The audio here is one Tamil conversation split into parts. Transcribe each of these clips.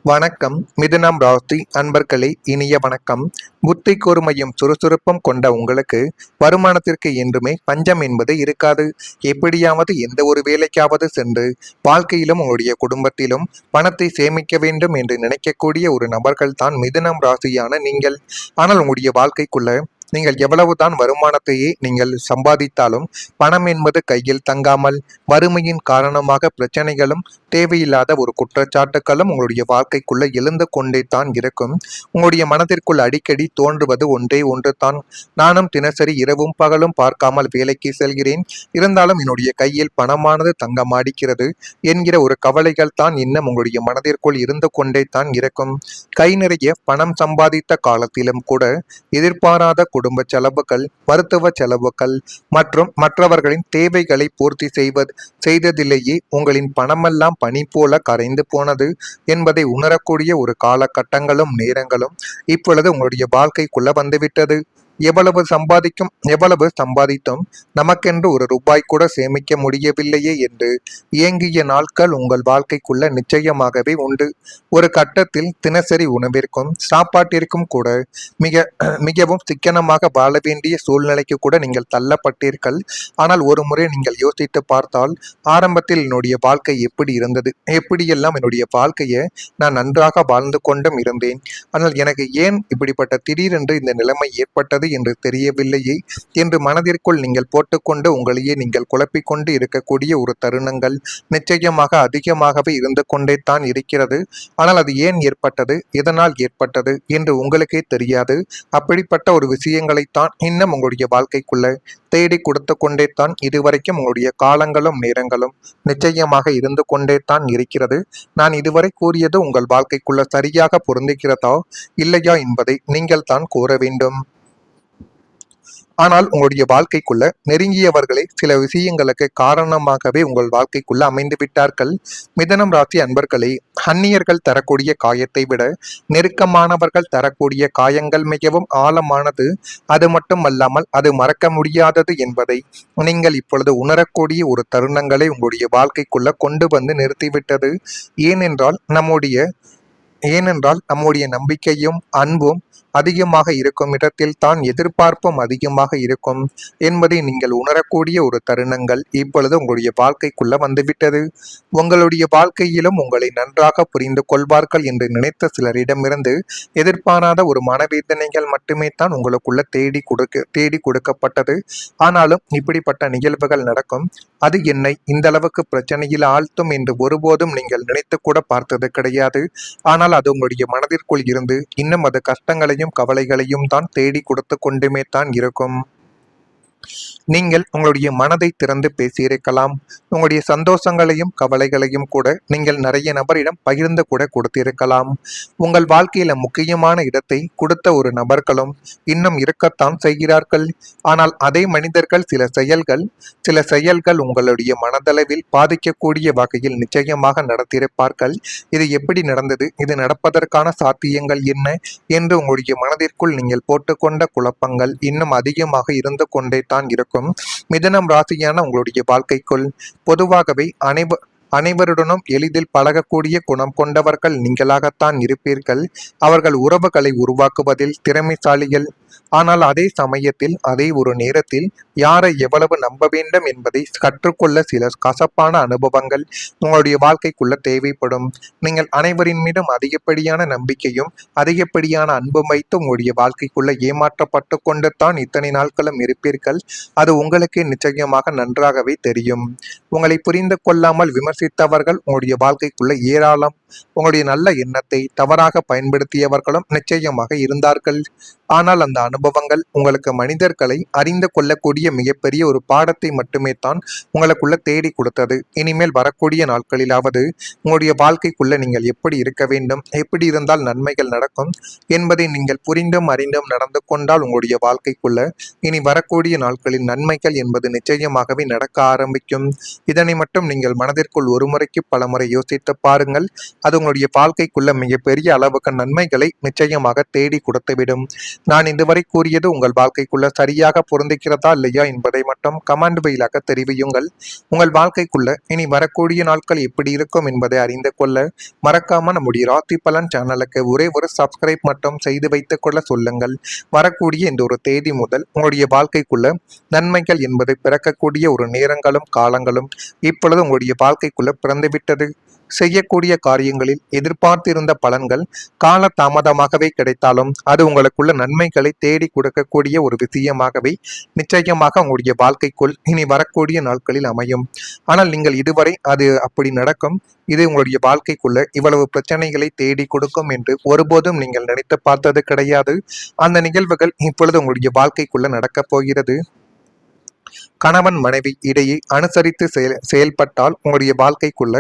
வணக்கம். மிதுனம் ராசி அன்பர்களே, இனிய வணக்கம். புத்தி கூர்மையும் சுறுசுறுப்பும் கொண்ட உங்களுக்கு வருமானத்திற்கு என்றுமே பஞ்சம் என்பது இருக்காது. எப்படியாவது எந்த ஒரு வேலைக்காவது சென்று வாழ்க்கையிலும் உங்களுடைய குடும்பத்திலும் பணத்தை சேமிக்க வேண்டும் என்று நினைக்கக்கூடிய ஒரு நபர்கள் தான் மிதுனம் ராசியான நீங்கள். ஆனால் உங்களுடைய வாழ்க்கைக்குள்ள நீங்கள் எவ்வளவுதான் வருமானத்தையே நீங்கள் சம்பாதித்தாலும் பணம் என்பது கையில் தங்காமல் வறுமையின் காரணமாக பிரச்சனைகளும் தேவையில்லாத ஒரு குற்றச்சாட்டுகளும் உங்களுடைய வாழ்க்கைக்குள்ள எழுந்து கொண்டே தான் இருக்கும். உங்களுடைய மனதிற்குள் அடிக்கடி தோன்றுவது ஒன்றே ஒன்று தான். நானும் தினசரி இரவும் பகலும் பார்க்காமல் வேலைக்கு செல்கிறேன், இருந்தாலும் என்னுடைய கையில் பணமானது தங்கமாடிக்கிறது என்கிற ஒரு கவலைகள் தான் இன்னும் உங்களுடைய மனதிற்குள் இருந்து கொண்டே தான் இருக்கும். கை நிறைய பணம் சம்பாதித்த காலத்திலும் கூட எதிர்பாராத குடும்ப செலவுகள், மருத்துவ செலவுகள் மற்றும் மற்றவர்களின் தேவைகளை பூர்த்தி செய்ததிலேயே உங்களின் பணமெல்லாம் பனி போல கரைந்து போனது என்பதை உணரக்கூடிய ஒரு காலகட்டங்களும் நேரங்களும் இப்பொழுது உங்களுடைய வாழ்க்கைக்குள்ள வந்துவிட்டது. எவ்வளவு சம்பாதித்தும் நமக்கென்று ஒரு ரூபாய் கூட சேமிக்க முடியவில்லையே என்று இயங்கிய நாட்கள் உங்கள் வாழ்க்கைக்குள்ள நிச்சயமாகவே உண்டு. ஒரு கட்டத்தில் தினசரி உணவிற்கும் சாப்பாட்டிற்கும் கூட மிகவும் சிக்கனமாக வாழ வேண்டிய சூழ்நிலைக்கு கூட நீங்கள் தள்ளப்பட்டீர்கள். ஆனால் ஒரு முறை நீங்கள் யோசித்து பார்த்தால், ஆரம்பத்தில் என்னுடைய வாழ்க்கை எப்படி இருந்தது, எப்படியெல்லாம் என்னுடைய வாழ்க்கையை நான் நன்றாக வாழ்ந்து கொண்டும் இருந்தேன், ஆனால் எனக்கு ஏன் இப்படிப்பட்ட திடீரென்று இந்த நிலைமை ஏற்பட்டது என்று தெரியவில்லையே என்று மனதிற்குள் நீங்கள் போட்டுக்கொண்டு உங்களையே நீங்கள் குழப்பிக்கொண்டு இருக்கக்கூடிய ஒரு தருணங்கள் நிச்சயமாக அதிகமாகவே இருந்து கொண்டே தான் இருக்கிறது. ஆனால் அது ஏன் ஏற்பட்டது, எதனால் ஏற்பட்டது என்று உங்களுக்கே தெரியாது. அப்படிப்பட்ட ஒரு விஷயங்களைத்தான் இன்னும் உங்களுடைய வாழ்க்கைக்குள்ள தேடி கொடுத்து கொண்டே தான் இதுவரைக்கும் உங்களுடைய காலங்களும் நேரங்களும் நிச்சயமாக இருந்து கொண்டே தான் இருக்கிறது. நான் இதுவரை கூறியது உங்கள் வாழ்க்கைக்குள்ள சரியாக பொருந்துகிறதா இல்லையா என்பதை நீங்கள் தான் கூற வேண்டும். ஆனால் உங்களுடைய வாழ்க்கைக்குள்ள நெருங்கியவர்களே சில விஷயங்களுக்கு காரணமாகவே உங்கள் வாழ்க்கைக்குள்ள அமைந்து விட்டார்கள். மிதனம் ராசி அன்பர்களே, அந்நியர்கள் தரக்கூடிய காயத்தை விட நெருக்கமானவர்கள் தரக்கூடிய காயங்கள் மிகவும் ஆழமானது. அது மட்டும் அல்லாமல் அது மறக்க முடியாதது என்பதை நீங்கள் இப்பொழுது உணரக்கூடிய ஒரு தருணங்களை உங்களுடைய வாழ்க்கைக்குள்ள கொண்டு வந்து நிறுத்திவிட்டது. ஏனென்றால் நம்முடைய நம்பிக்கையும் அன்பும் அதிகமாக இருக்கும் இடத்தில் தான் எதிர்பார்ப்பும் அதிகமாக இருக்கும் என்பதை நீங்கள் உணரக்கூடிய ஒரு தருணங்கள் இப்பொழுது உங்களுடைய வாழ்க்கைக்குள்ள வந்துவிட்டது. உங்களுடைய வாழ்க்கையிலும் உங்களை நன்றாக புரிந்து கொள்வார்கள் என்று நினைத்த சிலரிடமிருந்து எதிர்பாராத ஒரு மனவேதனைகள் மட்டுமே தான் உங்களுக்குள்ள தேடி கொடுக்கப்பட்டது. ஆனாலும் இப்படிப்பட்ட நிகழ்வுகள் நடக்கும், அது என்னை இந்த அளவுக்கு பிரச்சனையில் ஆழ்த்தும் என்று ஒருபோதும் நீங்கள் நினைத்து கூட பார்த்தது கிடையாது. ஆனால் அது உங்களுடைய மனதிற்குள் இருந்து இன்னும் அது கஷ்டங்களையும் கவலைகளையும் தான் தேடி கொடுத்து கொண்டுமே தான் இருக்கும். நீங்கள் உங்களுடைய மனதை திறந்து பேசியிருக்கலாம். உங்களுடைய சந்தோஷங்களையும் கவலைகளையும் கூட நீங்கள் நிறைய நபரிடம் பகிர்ந்து கூட கொடுத்திருக்கலாம். உங்கள் வாழ்க்கையில முக்கியமான இடத்தை கொடுத்த ஒரு நபர்களும் இன்னும் இருக்கத்தான் செய்கிறார்கள். ஆனால் அதே மனிதர்கள் சில செயல்கள் உங்களுடைய மனதளவில் பாதிக்கக்கூடிய வகையில் நிச்சயமாக நடத்தியிருப்பார்கள். இது எப்படி நடந்தது, இது நடப்பதற்கான சாத்தியங்கள் என்ன என்று உங்களுடைய மனதிற்குள் நீங்கள் போட்டுக்கொண்ட குழப்பங்கள் இன்னும் அதிகமாக இருந்து கொண்டே தான் இருக்கும். மிதுனம் ராசியான உங்களுடைய வாழ்க்கைக்குள் பொதுவாகவே அனைவருடனும் எளிதில் பழகக்கூடிய குணம் கொண்டவர்கள் நீங்களாகத்தான் இருப்பீர்கள். அவர்கள் உறவுகளை உருவாக்குவதில் திறமைசாலிகள். ஆனால் அதே சமயத்தில் அதே ஒரு நேரத்தில் யாரை எவ்வளவு நம்ப வேண்டும் என்பதை கற்றுக்கொள்ள சில கசப்பான அனுபவங்கள் உங்களுடைய வாழ்க்கைக்குள்ள தேவைப்படும். நீங்கள் அனைவரின் மீதும் அதிகப்படியான நம்பிக்கையும் அதிகப்படியான அன்பும் வைத்து உங்களுடைய வாழ்க்கைக்குள்ள ஏமாற்றப்பட்டு கொண்டு தான் இத்தனை நாட்களும் இருப்பீர்கள். அது உங்களுக்கு நிச்சயமாக நன்றாகவே தெரியும். உங்களை புரிந்து கொள்ளாமல் விமர்சித்தவர்கள் உங்களுடைய வாழ்க்கைக்குள்ள ஏராளம். உங்களுடைய நல்ல எண்ணத்தை தவறாக பயன்படுத்தியவர்களும் நிச்சயமாக இருந்தார்கள். ஆனால் அந்த அனுபவங்கள் உங்களுக்கு மனிதர்களை அறிந்து கொள்ளக்கூடிய மிகப்பெரிய ஒரு பாடத்தை மட்டுமே தான் உங்களுக்குள்ள தேடி கொடுத்தது. இனிமேல் வரக்கூடிய நாட்களிலாவது உங்களுடைய வாழ்க்கைக்குள்ள நீங்கள் எப்படி இருக்க வேண்டும், எப்படி இருந்தால் நன்மைகள் நடக்கும் என்பதை நீங்கள் புரிந்தும் அறிந்தும் நடந்து கொண்டால் உங்களுடைய வாழ்க்கைக்குள்ள இனி வரக்கூடிய நாட்களில் நன்மைகள் என்பது நிச்சயமாகவே நடக்க ஆரம்பிக்கும். இதனை மட்டும் நீங்கள் மனதிற்குள் ஒரு முறைக்கு பல முறை யோசித்து பாருங்கள். அது உங்களுடைய வாழ்க்கைக்குள்ள மிகப்பெரிய அளவுக்கு நன்மைகளை நிச்சயமாக தேடி கொடுத்துவிடும். நான் இதுவரை இதுவரை கூறியது உங்கள் வாழ்க்கைக்குள்ள சரியாக பொருந்துகிறதா இல்லையா என்பதை மட்டும் கமெண்ட் வாயிலாக தெரிவியுங்கள். உங்கள் வாழ்க்கைக்குள்ள இனி வரக்கூடிய நாட்கள் எப்படி இருக்கும் என்பதை அறிந்து கொள்ள மறக்காம நம்முடைய ராசி பலன் சேனலுக்கு ஒரே ஒரு சப்ஸ்கிரைப் மட்டும் செய்து வைத்துக் கொள்ள சொல்லுங்கள். வரக்கூடிய இந்த ஒரு தேதி முதல் உங்களுடைய வாழ்க்கைக்குள்ள நன்மைகள் என்பது பிறக்கக்கூடிய ஒரு நேரங்களும் காலங்களும் இப்பொழுது உங்களுடைய வாழ்க்கைக்குள்ள பிறந்துவிட்டது. செய்யக்கூடிய காரியங்களில் எதிர்பார்த்திருந்த பலன்கள் கால தாமதமாகவே கிடைத்தாலும் அது உங்களுக்குள்ள நன்மைகளை தேடி கொடுக்கக்கூடிய ஒரு விஷயமாகவே நிச்சயமாக உங்களுடைய வாழ்க்கைக்குள் இனி வரக்கூடிய நாட்களில் அமையும். ஆனால் நீங்கள் இதுவரை அது அப்படி நடக்கும், இது உங்களுடைய வாழ்க்கைக்குள்ள இவ்வளவு பிரச்சனைகளை தேடி கொடுக்கும் என்று ஒருபோதும் நீங்கள் நினைத்து பார்த்தது கிடையாது. அந்த நிகழ்வுகள் இப்பொழுது உங்களுடைய வாழ்க்கைக்குள்ள நடக்கப் போகிறது. கணவன் மனைவி இடையே அனுசரித்து செயல்பட்டால் உங்களுடைய வாழ்க்கைக்குள்ள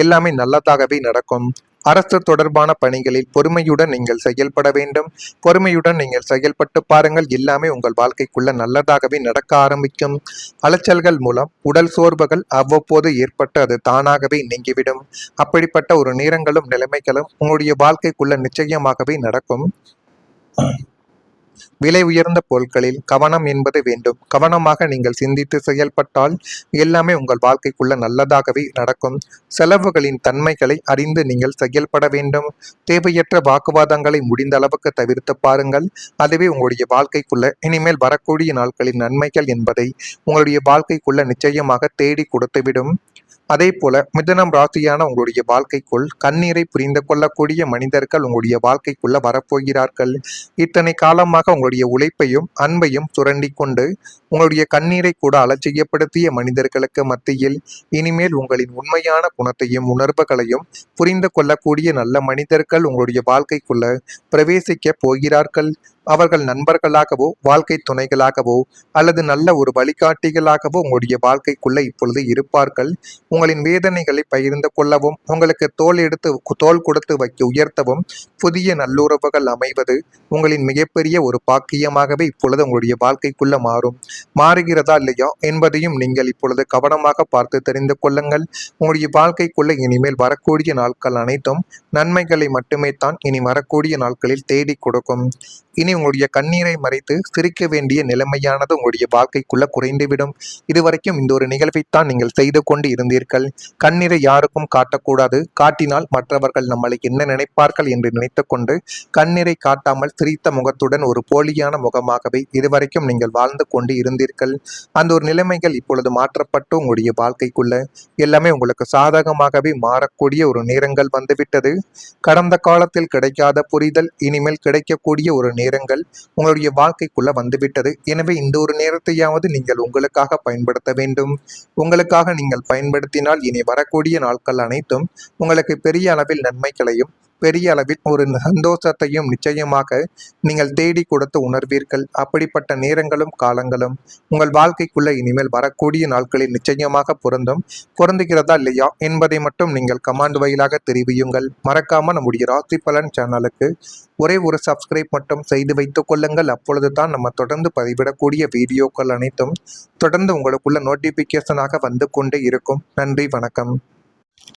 எல்லாமே நல்லதாகவே நடக்கும். அரசு தொடர்பான பணிகளில் பொறுமையுடன் நீங்கள் செயல்பட வேண்டும். பொறுமையுடன் நீங்கள் செயல்பட்டு பாருங்கள், எல்லாமே உங்கள் வாழ்க்கைக்குள்ள நல்லதாகவே நடக்க ஆரம்பிக்கும். அலைச்சல்கள் மூலம் உடல் சோர்வுகள் அவ்வப்போது ஏற்பட்டு அது தானாகவே நீங்கிவிடும். அப்படிப்பட்ட ஒரு நேரங்களும் நிலைமைகளும் உங்களுடைய வாழ்க்கைக்குள்ள நிச்சயமாகவே நடக்கும். விலை உயர்ந்த பொருட்களில் கவனம் என்பது வேண்டும். கவனமாக நீங்கள் சிந்தித்து செயல்பட்டால் எல்லாமே உங்கள் வாழ்க்கைக்குள்ள நல்லதாகவே நடக்கும். செலவுகளின் தன்மைகளை அறிந்து நீங்கள் செயல்பட வேண்டும். தேவையற்ற வாக்குவாதங்களை முடிந்த அளவுக்கு தவிர்த்து பாருங்கள். அதுவே உங்களுடைய வாழ்க்கைக்குள்ள இனிமேல் வரக்கூடிய நாட்களின் நன்மைகள் என்பதை உங்களுடைய வாழ்க்கைக்குள்ள நிச்சயமாக தேடி கொடுத்துவிடும். அதே போல மிதுனம் ராசியான உங்களுடைய வாழ்க்கைக்குள் கண்ணீரை புரிந்து கொள்ளக்கூடிய மனிதர்கள் உங்களுடைய வாழ்க்கைக்குள்ள வரப்போகிறார்கள். இத்தனை காலமாக உங்களுடைய உழைப்பையும் அன்பையும் சுரண்டி கொண்டு உங்களுடைய கண்ணீரை கூட அலட்சியப்படுத்திய மனிதர்களுக்கு மத்தியில் இனிமேல் உங்களின் உண்மையான குணத்தையும் உணர்வுகளையும் புரிந்து கொள்ளக்கூடிய நல்ல மனிதர்கள் உங்களுடைய வாழ்க்கைக்குள்ள பிரவேசிக்க போகிறார்கள். அவர்கள் நண்பர்களாகவோ வாழ்க்கை துணைகளாகவோ அல்லது நல்ல ஒரு வழிகாட்டிகளாகவோ உங்களுடைய வாழ்க்கைக்குள்ள இப்பொழுது இருப்பார்கள். உங்களின் வேதனைகளை பகிர்ந்து கொள்ளவும் உங்களுக்கு தோள் கொடுத்து வைக்க உயர்த்தவும் புதிய நல்லுறவுகள் அமைவது உங்களின் மிகப்பெரிய ஒரு பாக்கியமாகவே இப்பொழுது உங்களுடைய வாழ்க்கைக்குள்ள மாறுகிறதா இல்லையா என்பதையும் நீங்கள் இப்பொழுது கவனமாக பார்த்து தெரிந்து கொள்ளுங்கள். உங்களுடைய வாழ்க்கைக்குள்ள இனிமேல் வரக்கூடிய நாட்கள் அனைத்தும் நன்மைகளை மட்டுமே தான் இனி வரக்கூடிய நாட்களில் தேடி கொடுக்கும். இனி உங்களுடைய கண்ணீரை மறைத்து சிரிக்க வேண்டிய நிலைமையானது உங்களுடைய வாழ்க்கைக்குள்ள குறைந்துவிடும். இதுவரைக்கும் இந்த ஒரு நிகழ்வைத்தான் நீங்கள் செய்து கொண்டு இருந்தீர்கள். கண்ணீரை யாருக்கும் காட்டக்கூடாது, காட்டினால் மற்றவர்கள் நம்மளை என்ன நினைப்பார்கள் என்று நினைத்து கொண்டு கண்ணீரை காட்டாமல் சிரித்த முகத்துடன் ஒரு போலியான முகமாகவே இதுவரைக்கும் நீங்கள் வாழ்ந்து கொண்டு இருந்தீர்கள். அந்த ஒரு நிலைமைகள் இப்பொழுது மாற்றப்பட்டு உங்களுடைய வாழ்க்கைக்குள்ள எல்லாமே உங்களுக்கு சாதகமாகவே மாறக்கூடிய ஒரு நேரங்கள் வந்துவிட்டது. கடந்த காலத்தில் கிடைக்காத புரிதல் இனிமேல் கிடைக்கக்கூடிய ஒரு நேரங்கள் உங்களுடைய வாழ்க்கைக்குள்ள வந்துவிட்டது. எனவே இந்த ஒரு நேரத்தையாவது நீங்கள் உங்களுக்காக பயன்படுத்த வேண்டும். உங்களுக்காக நீங்கள் பயன்படுத்தினால் இனி வரக்கூடிய நாட்கள் அனைத்தும் உங்களுக்கு பெரிய அளவில் நன்மைகளையும் பெரிய அளவில் ஒரு சந்தோஷத்தையும் நிச்சயமாக நீங்கள் தேடி கொடுத்து உணர்வீர்கள். அப்படிப்பட்ட நேரங்களும் காலங்களும் உங்கள் வாழ்க்கைக்குள்ள இனிமேல் வரக்கூடிய நாட்களில் நிச்சயமாக பொருந்துகிறதா இல்லையா என்பதை மட்டும் நீங்கள் கமெண்ட் வாயிலாக தெரிவியுங்கள். மறக்காம நம்முடைய ராசி பலன் சேனலுக்கு ஒரே ஒரு சப்ஸ்கிரைப் மட்டும் செய்து வைத்துக் கொள்ளுங்கள். அப்பொழுது தான் நம்ம தொடர்ந்து பதிவிடக்கூடிய வீடியோக்கள் அனைத்தும் தொடர்ந்து உங்களுக்குள்ள நோட்டிபிகேஷனாக வந்து கொண்டே இருக்கும். நன்றி, வணக்கம்.